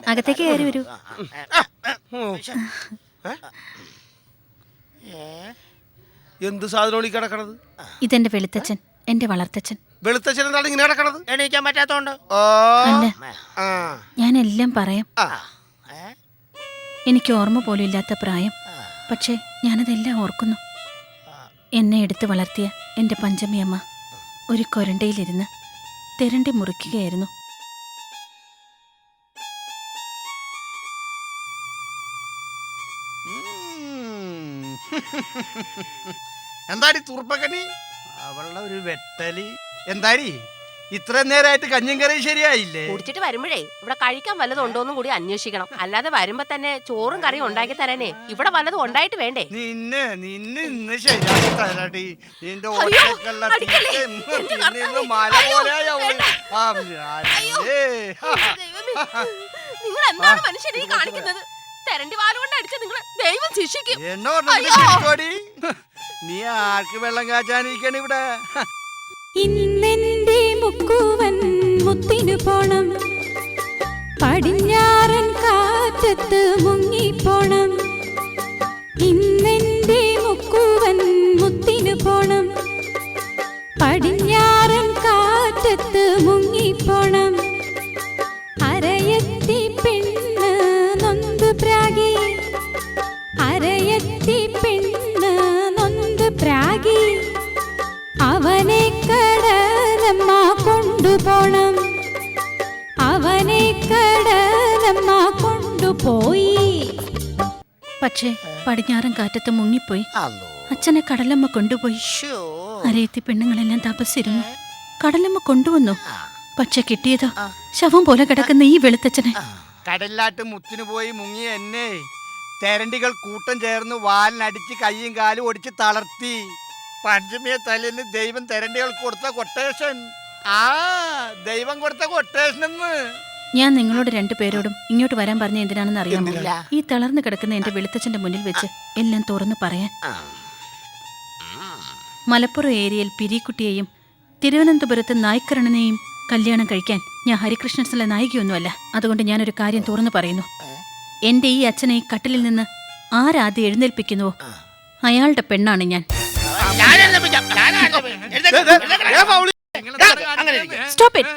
അകത്തേക്ക് കയറി വരൂ. എന്ത് സാധനം കിടക്കണത്? ഇതെന്റെ വെളുത്തച്ഛൻ, എന്റെ വളർത്തച്ഛൻ. വെളുത്തച്ഛൻ എന്താണ് ഇങ്ങനെ കിടക്കണത്? എണീക്കാൻ പറ്റാത്തോണ്ട്. അല്ല, ഞാനെല്ലാം പറയാം. എനിക്ക് ഓർമ്മ പോലും ഇല്ലാത്ത പ്രായം, പക്ഷേ ഞാനതെല്ലാം ഓർക്കുന്നു. എന്നെ എടുത്തു വളർത്തിയ എന്റെ പഞ്ചമിയമ്മ ഒരു കൊരണ്ടയിലിരുന്ന് തെരണ്ടി മുറിക്കുകയായിരുന്നു. എന്താടി തുറുപ്പക്കനി? അവളുടെ ഒരു വെട്ടലി. എന്താടി ഇത്രയും നേരമായിട്ട് കഞ്ഞും കറിയും ശരിയായില്ലേ? കുടിച്ചിട്ട് വരുമ്പോഴേ ഇവിടെ കഴിക്കാൻ വല്ലതും ഉണ്ടോന്നും കൂടി അന്വേഷിക്കണം. അല്ലാതെ വരുമ്പോ തന്നെ ചോറും കറിയും ഉണ്ടാക്കി തരാനേ ഇവിടെ വല്ലതും ഉണ്ടായിട്ട് വേണ്ടേ? നിന്നെ ഇന്ന് ശരിയാക്കി തരാടി. നിന്റെ മല നിങ്ങൾ എന്താണ് മനുഷ്യനെ കാണിക്കുന്നത്? തെരണ്ടി വാലുകൊണ്ട് അടിച്ച നിങ്ങൾ ദൈവം ശിക്ഷിക്കും. എന്നോടി നീ ആർക്ക് വെള്ളം കാച്ചാനിരിക്കണ ഇവിടെ? ഇന്നെന്റെ മുക്കുവൻ മുത്തിനു പോണം, പടിഞ്ഞാറൻ കാറ്റത്ത് മുങ്ങിപ്പോണം. ഇന്നെന്റെ മുക്കുവൻ മുത്തിനു പോണം, പടിഞ്ഞാറൻ കാറ്റത്ത് മുങ്ങിപ്പോണം. അരയത്തി പെണ്ണ് നൊന്ത് പ്രാഗി, അരയത്തി പെണ്ണ് നൊന്ത് പ്രാഗി. അവനെ കടലമ്മ കൊണ്ടുപോണം, അവനെ കടലമ്മ കൊണ്ടുപോയി. പക്ഷേ പടിഞ്ഞാറൻ കാറ്റത്ത് മുങ്ങിപ്പോയി. അച്ഛനെ കടലമ്മ കൊണ്ടുപോയി. അരയത്തി പെണ്ണുങ്ങളെല്ലാം തപസ്സിരുന്നു. കടലമ്മ കൊണ്ടുവന്നു. പക്ഷെ കിട്ടിയതോ ശവം പോലെ കിടക്കുന്ന ഈ വെളുത്തച്ഛനെ. കടലിലാട്ട് മുത്തിനു പോയി മുങ്ങിയ എന്നെ തെരണ്ടികൾ കൂട്ടം ചേർന്ന് വാലിനടിച്ച് കയ്യും കാലും ഒടിച്ച് തളർത്തി. പഞ്ചമിയെ തലേന്ന് ദൈവം തെരണ്ടികൾക്ക് കൊടുത്ത കൊട്ടേഷൻ. ദൈവം കൊടുത്ത കൊട്ടേഷൻ എന്ന്. ഞാൻ നിങ്ങളോട് രണ്ടുപേരോടും ഇങ്ങോട്ട് വരാൻ പറഞ്ഞ എന്തിനാണെന്ന് അറിയാമോ? ഈ തളർന്നു കിടക്കുന്ന എന്റെ വെളുത്തച്ഛന്റെ മുന്നിൽ വെച്ച് എല്ലാം തുറന്നു പറയാൻ. മലപ്പുറം ഏരിയയിൽ പിരിക്കുട്ടിയെയും തിരുവനന്തപുരത്ത് നായ്ക്കരണനെയും കല്യാണം കഴിക്കാൻ ഞാൻ ഹരികൃഷ്ണൻസിലെ നായികയൊന്നുമല്ല. അതുകൊണ്ട് ഞാനൊരു കാര്യം തുറന്നു പറയുന്നു. എന്റെ ഈ അച്ഛനെ ഈ കട്ടിലിൽ നിന്ന് ആരാദ്യം എഴുന്നേൽപ്പിക്കുന്നുവോ അയാളുടെ പെണ്ണാണ് ഞാൻ. Stop it.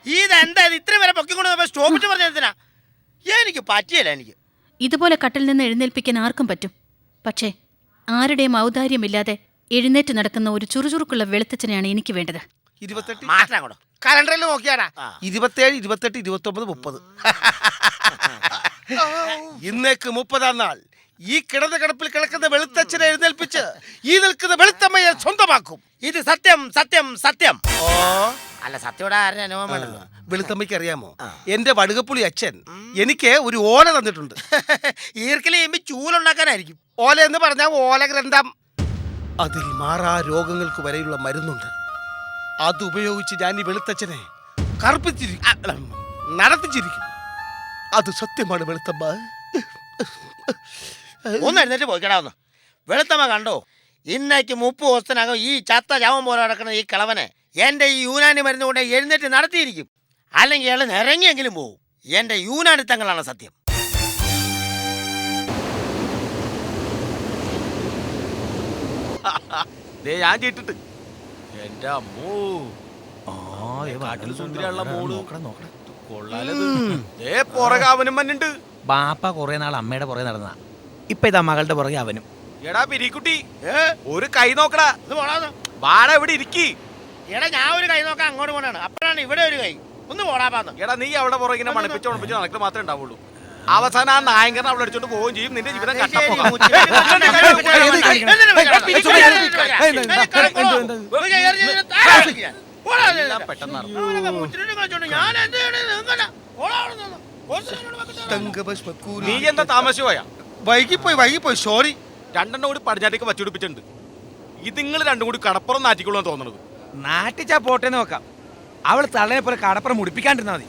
ഇതെന്താ ഇത്രയും വരെ പൊക്കിക്കൊണ്ട് സ്റ്റോപ്പിട്ട് പറഞ്ഞാ? എനിക്ക് പറ്റിയല്ല. എനിക്ക് ഇതുപോലെ കട്ടിൽ നിന്ന് എഴുന്നേൽപ്പിക്കാൻ ആർക്കും പറ്റും. പക്ഷേ ആരുടെയും ഔദാര്യമില്ലാതെ എഴുന്നേറ്റ് നടക്കുന്ന ഒരു ചുറുചുറുക്കുള്ള വെളുത്തച്ഛനെയാണ് എനിക്ക് വേണ്ടത്. 28 കലണ്ടറിൽ നോക്കിയാടാ. 27, 28, 29, 30. ഇന്നേക്ക് 30-ാം നാൾ ഈ കിടന്ന കിടപ്പിൽ കിടക്കുന്ന വെളുത്തച്ഛനെ എഴുന്നേൽപ്പിച്ച് ഈ നിൽക്കുന്ന വെളുത്തമ്മയെ സ്വന്തമാക്കും. ഇത് സത്യം സത്യം സത്യം. അല്ല സത്യോടെ ആരുടെ അനുഭവം വേണ്ടത്? വെളുത്തമ്മയ്ക്ക് അറിയാമോ, എന്റെ വടുകപ്പുളി അച്ഛൻ എനിക്ക് ഒരു ഓല തന്നിട്ടുണ്ട്. ഈർക്കിൽ ചെയ്യുമ്പോ ചൂലുണ്ടാക്കാനായിരിക്കും. ഓല എന്ന് പറഞ്ഞാൽ ഓലഗ്രന്ഥം. അതിൽ മാറാ രോഗങ്ങൾക്ക് വരെയുള്ള മരുന്നുണ്ട്. അതുപയോഗിച്ച് ഞാൻ ഈ വെളുത്തച്ഛനെ നടത്തിച്ചിരിക്കും. അത് സത്യമാണ് വെളുത്തമ്മ. ഒന്ന് എഴുന്നേറ്റ് പോയിക്കടാവുന്ന. വെളുത്തമ്മ കണ്ടോ, ഇന്നേക്ക് 30 ദിവസത്തിനകം ഈ ചത്ത ചാവം പോലെ നടക്കുന്ന ഈ കിളവനെ എന്റെ ഈ യൂനാനി മരുന്ന് കൊണ്ട് എഴുന്നേറ്റ് നടത്തിയിരിക്കും. അല്ലെങ്കിൽ അയാൾ നിറങ്ങിയെങ്കിലും പോവും. എന്റെ യൂനാനിത്തങ്ങളാണ് സത്യം. ഞാൻ കേട്ടിട്ട് എന്റെ അമ്മോ പുറകെ അവനും മന്നുണ്ട്. ബാപ്പ കൊറേ നാൾ അമ്മയുടെ പുറകെ നടന്ന, ഇപ്പൊ ഇതാ മകളുടെ പുറകെ അവനും. എടാ പിരിക്കുട്ടി, ഒരു കൈ നോക്കടാ. വാട ഇവിടെ ഇരിക്കി. എടാ ഞാൻ ഒരു കൈ നോക്കാൻ അങ്ങോട്ട് പോണാണ്. അപ്പോഴാണ് ഇവിടെ ഒരു കൈ. ഒന്ന് പോടാപ്പാന്ന്. എടാ നീ അവിടെ പുറകിനെ മണപ്പിച്ച് നടക്കുക മാത്രമേ ഉണ്ടാവുള്ളൂ. അവസാനം ആ നായകനെ അവിടെ അടിച്ചോണ്ട് പോവുകയും ചെയ്യും. നിന്റെ ജീവിതം കട്ടപ്പോകാം. നീ എന്താ താമസിച്ചു പോയാ? വൈകിപ്പോയി സോറി. 2 കൂടി പടിഞ്ഞാട്ടേക്ക് വച്ചുപിടിപ്പിച്ചിട്ടുണ്ട്. ഇത് നിങ്ങൾ 2 കൂടി കടപ്പുറം നാറ്റിക്കൊള്ളാൻ തോന്നുന്നത്. നാട്ടിച്ചാ പോട്ടെ നോക്കാം. അവൾ തള്ളനെ പോലെ കടപ്പുറം മുടിപ്പിക്കാണ്ടിരുന്നാ മതി.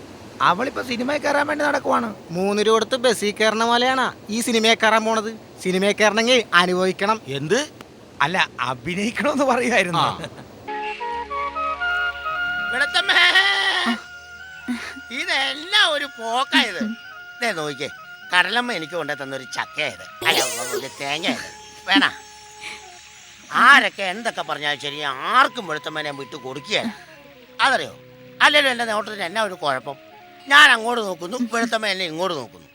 അവളിപ്പോ സിനിമയിൽ കയറാൻ വേണ്ടി നടക്കുവാണ്. 3 രൂപ കൊടുത്ത് ബസ്സിൽ കയറണ പോലെയാണ് ഈ സിനിമയിൽ കയറാൻ പോണത്. സിനിമയിൽ കയറണമെങ്കിൽ അനുഭവിക്കണം. എന്ത്? അല്ല, അഭിനയിക്കണമെന്ന് പറയുമായിരുന്നു. എല്ലാം ഒരു പോക്കായത്. ദേ നോക്കിക്കേ, കടലമ്മ എനിക്ക് കൊണ്ടു തന്നൊരു ചക്കയായത്, അല്ല ഒരു തേങ്ങയായത്. വേണ ആരൊക്കെ എന്തൊക്കെ പറഞ്ഞാലും ശരി, ആർക്കും വെളുത്തമ്മേനെ വിട്ടു കൊടുക്കുകയാണ്. അതറിയോ? അല്ലെങ്കിൽ എൻ്റെ നോട്ടത്തിന് എന്നാ ഒരു കുഴപ്പം? ഞാൻ അങ്ങോട്ട് നോക്കുന്നു, വെളുത്തമ്മ എന്നെ ഇങ്ങോട്ട് നോക്കുന്നു.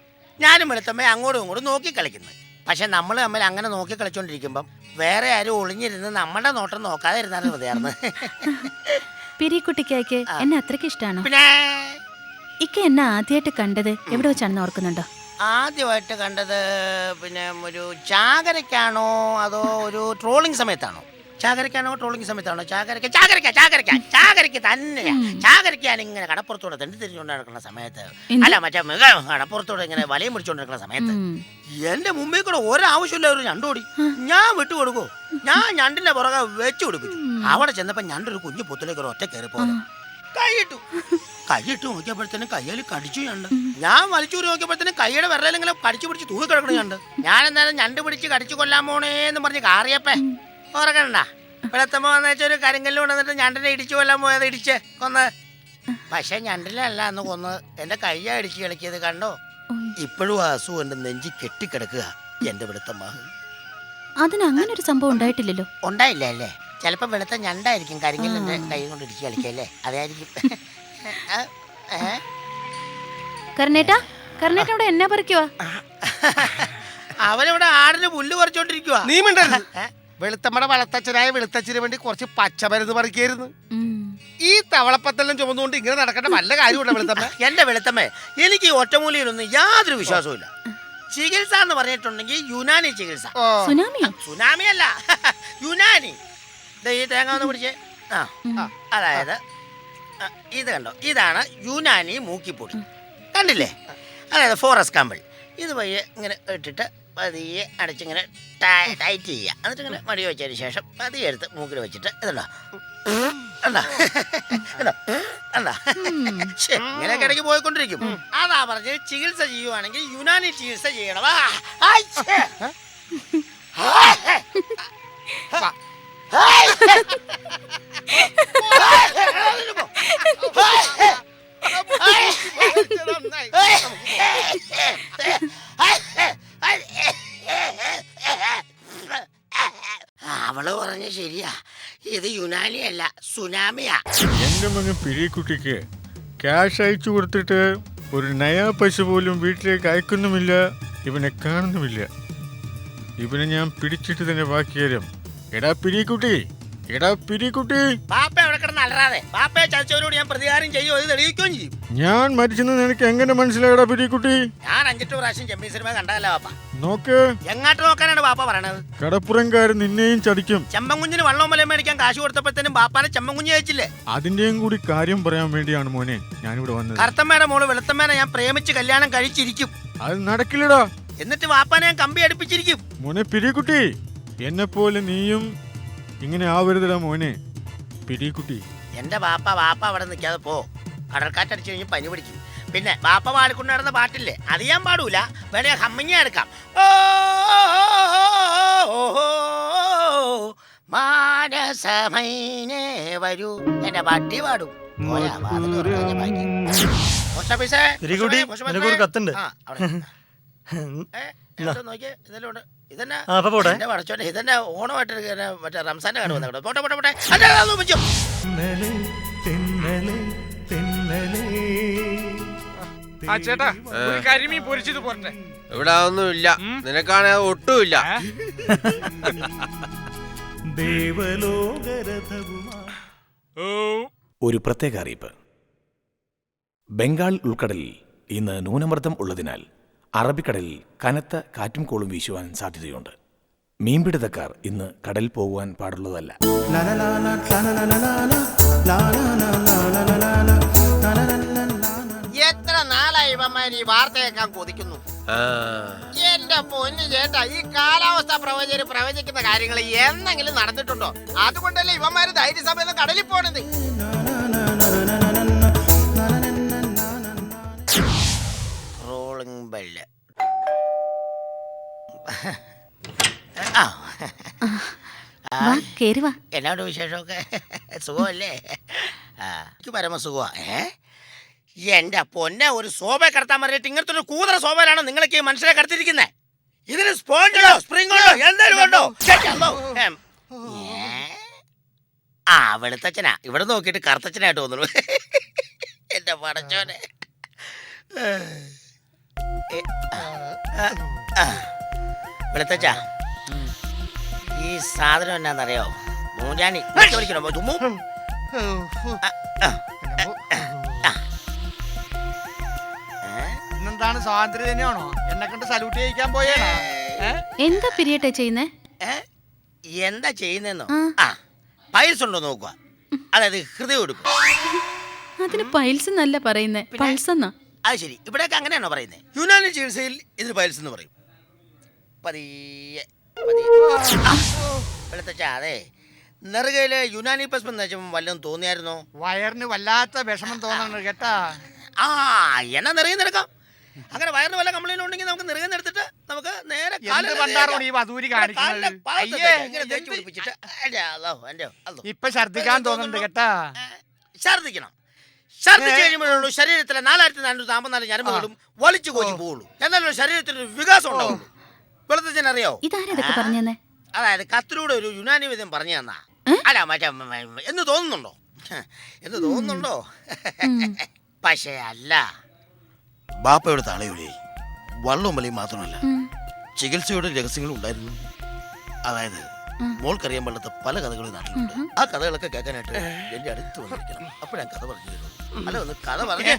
ഞാനും വെളുത്തമ്മ അങ്ങോട്ടും ഇങ്ങോട്ടും നോക്കി കളിക്കുന്നു. പക്ഷെ നമ്മൾ തമ്മിൽ അങ്ങനെ നോക്കി കളിച്ചോണ്ടിരിക്കുമ്പം വേറെ ആരും ഒളിഞ്ഞിരുന്ന് നമ്മുടെ നോട്ടം നോക്കാതെ ഇരുന്നാലും മതിയായിരുന്നു. പിരിക്കുട്ടിക്കായ്ക്ക് എന്നെ അത്രയ്ക്ക് ഇഷ്ടമാണോ? പിന്നെ ഇക്ക എന്നെ ആദ്യമായിട്ട് കണ്ടത് എവിടെ വെച്ചാണെന്ന് ഓർക്കുന്നുണ്ടോ? ആദ്യമായിട്ട് കണ്ടത് പിന്നെ ഒരു ചാകരയ്ക്കാണോ അതോ ഒരു ട്രോളിങ് സമയത്താണോ? ചാകരയ്ക്കാണോ ട്രോളിങ് സമയത്താണോ? ചാകരയ്ക്ക് തന്നെയാ. ചാകരയ്ക്ക് ഞാൻ ഇങ്ങനെ കടപ്പുറത്തോടെ തെണ്ടി തിരിഞ്ഞുകൊണ്ട് നടക്കുന്ന സമയത്ത്, അല്ല മറ്റേ കടപ്പുറത്തോടെ ഇങ്ങനെ വലയം പിടിച്ചോണ്ടിരിക്കുന്ന സമയത്ത് എന്റെ മുമ്പിൽ കൂടെ ഒരാവശ്യമില്ല ഒരു ഞണ്ടോടി. ഞാൻ വിട്ടുകൊടുക്കോ? ഞാൻ ഞണ്ടിന്റെ പുറകെ വെച്ചു കൊടുപ്പിച്ചു. അവിടെ ചെന്നപ്പോ ഞണ്ടൊരു കുഞ്ഞു പൊത്തിലേക്ക് ഒരു ഒറ്റ കയറി പോലെ കൈയിട്ട് നോക്കിയപ്പോഴത്തേനും കയ്യിൽ കടിച്ചു ഞണ്ട്. ഞാൻ വലിച്ചൂരി നോക്കിയപ്പോഴത്തേനും കൈയുടെ വിരലിങ്ങനെ കടിച്ചു പിടിച്ച് തൂക്കി കിടക്കണ ഞണ്ട്. ഞാൻ എന്തായാലും ഞണ്ട് പിടിച്ച് കടിച്ചു കൊല്ലാൻ പോണേന്ന് പറഞ്ഞ് കാറിയപ്പേ ഓർക്കണ്ട. വെളുത്തമ്മ വന്നു വെച്ചാൽ ഒരു കരിങ്കല്ല് കൊണ്ടുവന്നിട്ട് ഞണ്ടിനെ ഇടിച്ചു കൊല്ലാൻ പോയത്, ഇടിച്ച് കൊന്ന്. പക്ഷെ ഞണ്ടിലല്ല അന്ന് കൊന്ന്, എന്റെ കയ്യാ ഇടിച്ച് കളിക്കിയത് കണ്ടോ? ഇപ്പോഴും ആ അസുഖം എന്റെ നെഞ്ചി കെട്ടിക്കിടക്കുക. എന്റെ വെളുത്തമ്മ അതിന് അങ്ങനെ ഒരു സംഭവം ഉണ്ടായിട്ടില്ലല്ലോ. ഉണ്ടായില്ല അല്ലേ? ചിലപ്പോ വെളുത്ത ഞണ്ടായിരിക്കും കരിങ്കല്ലിന്റെ കൈ കൊണ്ട് ഇടിച്ച് കളിക്കല്ലേ, അതായിരിക്കും. കർണേട്ടാ, കർണേട്ട എന്നാ പറിക്കുവാ? അവനിവിടെ ആടിന് പുല്ല് പറിച്ചോണ്ടിരിക്കുവാ. നീ മിണ്ടരുത്. വെളുത്തമ്മയുടെ വളത്തച്ഛനായ വെളുത്തച്ഛന് വേണ്ടി കുറച്ച് പച്ചമരുന്ന് പറിക്കായിരുന്നു. ഈ തവളപ്പത്തെല്ലാം ചുമന്നുകൊണ്ട് ഇങ്ങനെ നടക്കേണ്ട വല്ല കാര്യമുണ്ടോ വെളുത്തമ്മ? എന്റെ വെളുത്തമ്മ, എനിക്ക് ഈ ഒറ്റമൂലിയിലൊന്നും യാതൊരു വിശ്വാസവും ചികിത്സ എന്ന് പറഞ്ഞിട്ടുണ്ടെങ്കിൽ യുനാനി ചികിത്സ. സുനാമിയോ? സുനാമി അല്ല, യുനാനി. ഈ തേങ്ങ ഒന്ന് പിടിച്ചേ. അതായത് ഇത് കണ്ടോ, ഇതാണ് യുനാനി മൂക്കിപ്പൊടി. കണ്ടില്ലേ? അതായത് ഫോറസ്റ്റ് കമ്പിൾ. ഇത് പയ്യെ ഇങ്ങനെ ഇട്ടിട്ട് പതിയെ അടച്ചിങ്ങനെ ടൈറ്റ് ചെയ്യുക. എന്നിട്ട് ഇങ്ങനെ മടി വെച്ചതിന് ശേഷം പതിയെ എടുത്ത് മൂക്കിൽ വെച്ചിട്ട് ഇതുണ്ടോ ഇങ്ങനെയൊക്കെ ഇടയ്ക്ക് പോയിക്കൊണ്ടിരിക്കും. അതാ പറഞ്ഞ് ചികിത്സ ചെയ്യുവാണെങ്കിൽ യുനാനി ചികിത്സ ചെയ്യണവാ. അവള് പറഞ്ഞ ശരിയാ, ഇത് യുനാനി അല്ല സുനാമിയാ. എൻ്റെ മകൻ പിരിക്കുട്ടിക്ക് ക്യാഷ് അയച്ചു കൊടുത്തിട്ട് ഒരു നയാ പൈസ പോലും വീട്ടിലേക്ക് അയക്കുന്നുമില്ല, ഇവനെ കാണുന്നുമില്ല. ഇവനെ ഞാൻ പിടിച്ചിട്ട് തന്നെ ബാക്കി കാര്യം. എടാ പിരിക്കുട്ടി, എടാ പിരിക്കുട്ടി. ബാപ്പ അവിടെ കിടന്ന് അലറാതെ. ബാപ്പയെ ചതിച്ചവരോട് ഞാൻ പ്രതികാരം ചെയ്യുമോ ഇത് തെളിയിക്കുകയും ചെയ്യും. ഞാൻ മരിച്ചെന്ന് നിനക്ക് എങ്ങനെ മനസ്സിലായടാ പിരിക്കുട്ടി? ഞാൻ 5-8 പ്രാവശ്യം ചെമ്മീൻ സിനിമ കണ്ടതല്ല ബാപ്പ. നോക്ക്, എങ്ങാട്ട് നോക്കാനാണ് ബാപ്പ പറയണത്? കടപ്പുറംകാരൻ നിന്നെയും ചതിക്കും. ചെമ്പൻകുഞ്ഞിന് വള്ളവും മലയും മേടിക്കാൻ കാശ് കൊടുത്തപ്പോഴത്തേനും ബാപ്പാനെ ചെമ്പൻകുഞ്ഞ് കഴിച്ചില്ലേ? അതിന്റെയും കൂടി കാര്യം പറയാൻ വേണ്ടിയാണ് മോനെ ഞാനിവിടെ വന്നത്. കറുത്തമ്മയുടെ മോള് വെളുത്തമ്മേനെ ഞാൻ പ്രേമിച്ച് കല്യാണം കഴിച്ചിരിക്കും. അത് നടക്കില്ലടാ. എന്നിട്ട് ബാപ്പാനെ ഞാൻ കമ്പി അടുപ്പിച്ചിരിക്കും. മോനെ പിരിക്കുട്ടി, എന്നെ പോലെ നീയും ഇങ്ങനെ ആവരുതടാ മോനെ പിരിക്കുട്ടി. എന്റെ ബാപ്പ അവിടെ നിൽക്കാതെ പോ. കടൽക്കാറ്റടിച്ചു കഴിഞ്ഞ് പനി പിടിക്കും. പിന്നെ ബാപ്പ പാടിക്കൊണ്ട് നടന്ന പാട്ടില്ലേ, അത് ഞാൻ പാടൂല. വേണേ ഹമ്മിങ്ങ എടുക്കാം. മാനസമൈനേ വരൂ, എന്റെ പട്ടി പാടും. കത്തുണ്ട്. ഇതന്നെ ഓണമായിട്ട് മറ്റേ റംസാന്റെ കാണും. പോട്ടെ പോട്ടെ പോട്ടെ. ചേട്ടാ, ഒരു കരിമീൻ പൊരിച്ചത് പോരട്ടെ? ഇവിടെ ഒന്നുമില്ല, നിനക്കാണെ ഒട്ടുമില്ല. ഒരു പ്രത്യേക അറിയിപ്പ്. ബംഗാൾ ഉൾക്കടലിൽ ഇന്ന് ന്യൂനമർദ്ദം ഉള്ളതിനാൽ അറബിക്കടലിൽ കനത്ത കാറ്റും കോളും വീശുവാൻ സാധ്യതയുണ്ട്. മീൻപിടുത്തക്കാർ ഇന്ന് കടൽ പോകുവാൻ പാടുള്ളതല്ല. എത്ര നാളായി ഇവന്മാർ ഈ വാർത്ത കേൾക്കാൻ കൊതിക്കുന്നു. എന്റെ പൊന്നു ചേട്ടാ, ഈ കാലാവസ്ഥ പ്രവചകര് പ്രവചിക്കുന്ന കാര്യങ്ങൾ എന്തെങ്കിലും നടന്നിട്ടുണ്ടോ? അതുകൊണ്ടല്ലേ ഇവന്മാര് ധൈര്യസമയത്ത് കടലിൽ പോണത്. Rolling bell. എന്നോട് വിശേഷമൊക്കെ സുഖമല്ലേ? എനിക്ക് പരമസുഖമാ. എന്റെ പൊന്നെ, ഒരു ശോഭ കടത്താൻ പറഞ്ഞിട്ട് ഇങ്ങനത്തെ ഒരു കൂതറ ശോഭയിലാണ് നിങ്ങളൊക്കെ ഈ മനുഷ്യരെ കടത്തിരിക്കുന്നത്. ഇതിന് സ്പോഞ്ചോ സ്പ്രിംഗ് ഉണ്ടോ എന്തായാലും ഉണ്ടോ? ആ വെളുത്തച്ഛനാ, ഇവിടെ നോക്കിയിട്ട് കറുത്തച്ഛനായിട്ട് തോന്നുന്നു. എന്റെ പടച്ചോനെ. വെളുത്തച്ഛ, ഈ സാധനം എന്നാന്നറിയോ? മൂഞ്ചാനി വിളിക്കണോ? ചുമ്മാ ഇന്നെന്താണ് സ്വാതന്ത്ര്യ ദിനമാണോ? എന്നെ കണ്ട് സല്യൂട്ട് ചെയ്യിക്കാൻ പോയാണോ? എന്താ പിരിയട്ടെ ചെയ്യുന്നേ? എന്താ ചെയ്യുന്നെന്നോ? ആ. ആ പൈൽസ് ഉണ്ടോ നോക്കുക, അതായത് ഹൃദയം എടുക്കും. അതിന് പൈൽസ് എന്നല്ല പറയുന്നേ, പൾസ് എന്നാ. അത് ശരി, ഇവിടെയൊക്കെ അങ്ങനെയാണോ പറയുന്നത്? യുനാനി ചികിത്സയിൽ ഇതിന് പൈൽസ് എന്ന് പറയും. പതിയെ വെളുത്തച്ഛ, അതെ നെറുകയിലെ യുനാനി പസ്മം എന്ന് വെച്ചപ്പോൾ വല്ലതും തോന്നിയായിരുന്നോ? വയറിന് വല്ലാത്ത വിഷമം തോന്നുന്നുണ്ട് കേട്ടാ. ആ എന്നാ നിറയെ നിരക്കാം. അങ്ങനെ വയറിന് വല്ല കംപ്ലൈന്റ് ഉണ്ടെങ്കിൽ നമുക്ക് നിറയെ എടുത്തിട്ട് നമുക്ക് നേരെ ഈ വധൂരി കാണിക്കുന്നത്. ഇപ്പൊ ഛർദിക്കാൻ തോന്നുന്നുണ്ട് കേട്ടാ. ഛർദിക്കണം. ഛർദിച്ച് കഴിയുമ്പോഴുള്ളൂ ശരീരത്തിലെ 4454 ഞരമ്പുകളും വലിച്ചു കോച്ചി പോവുള്ളൂ. എന്നാലും ശരീരത്തിന് വികാസം ഉണ്ടാവുള്ളൂ. വെളുത്തച്ഛൻ അറിയോ ഇതാരതൊക്കെ പറഞ്ഞേ? അതായത് കത്തിലൂടെ ഒരു യുനാനി വിധം പറഞ്ഞു തന്നാ. അല്ല മറ്റേ എന്ന് തോന്നുന്നുണ്ടോ? എന്ന് തോന്നുന്നുണ്ടോ? പക്ഷേ അല്ല, ബാപ്പയുടെ തളയുടെ വള്ളവും വലിയും മാത്രമല്ല, ചികിത്സയുടെ രഹസ്യങ്ങളും ഉണ്ടായിരുന്നു. അതായത് മോൾക്കറിയാൻ പാടാത്ത പല കഥകളും നാട്ടിലുണ്ട്. ആ കഥകളൊക്കെ കേൾക്കാനായിട്ട് എന്റെ അടുത്ത് വന്നിരിക്കണം. അപ്പോഴാ കഥ പറഞ്ഞു തരുള്ളൂ. അല്ല ഒന്ന് കഥ പറഞ്ഞു.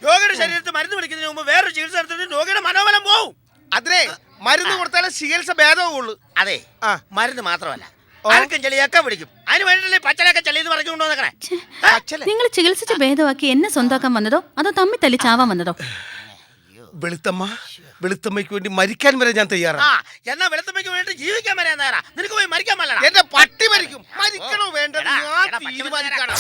രോഗിയുടെ ശരീരത്തിൽ മരുന്ന് പിടിക്കുന്നതിന് മുമ്പ് വേറൊരു ചികിത്സ എടുത്തിട്ട് രോഗിയുടെ മനോബലം പോവും. അതിനെ മരുന്ന് കൊടുത്താലേ ചികിത്സ ഭേദവുള്ളൂ. അതെ, മരുന്ന് മാത്രമല്ല, ആർക്കും ചെളിയൊക്കെ പിടിക്കും. അതിന് വേണ്ടിയില്ലേ പച്ചലൊക്കെ ചെളി എന്ന് പറഞ്ഞുകൊണ്ടോ നിൽക്കണേ? നിങ്ങൾ ചികിത്സിച്ച് ഭേദമാക്കി എന്നെ സ്വന്തമാക്കാൻ വന്നതോ അതോ തമ്മിൽ തല്ലി ചാവാൻ വന്നതോ? വെളുത്തമ്മയ്ക്ക് വേണ്ടി മരിക്കാൻ വരെ ഞാൻ തയ്യാറാണ്. എന്നാ വെളുത്തമ്മയ്ക്ക് വേണ്ടി ജീവിക്കാൻ വരെ നേരാ. നിനക്ക് പോയി മരിക്കാൻ പറ്റില്ല. എന്റെ പട്ടി മരിക്കും. മരിക്കണോ വേണ്ടത് ഞാൻ തീരുമാനിക്കണം.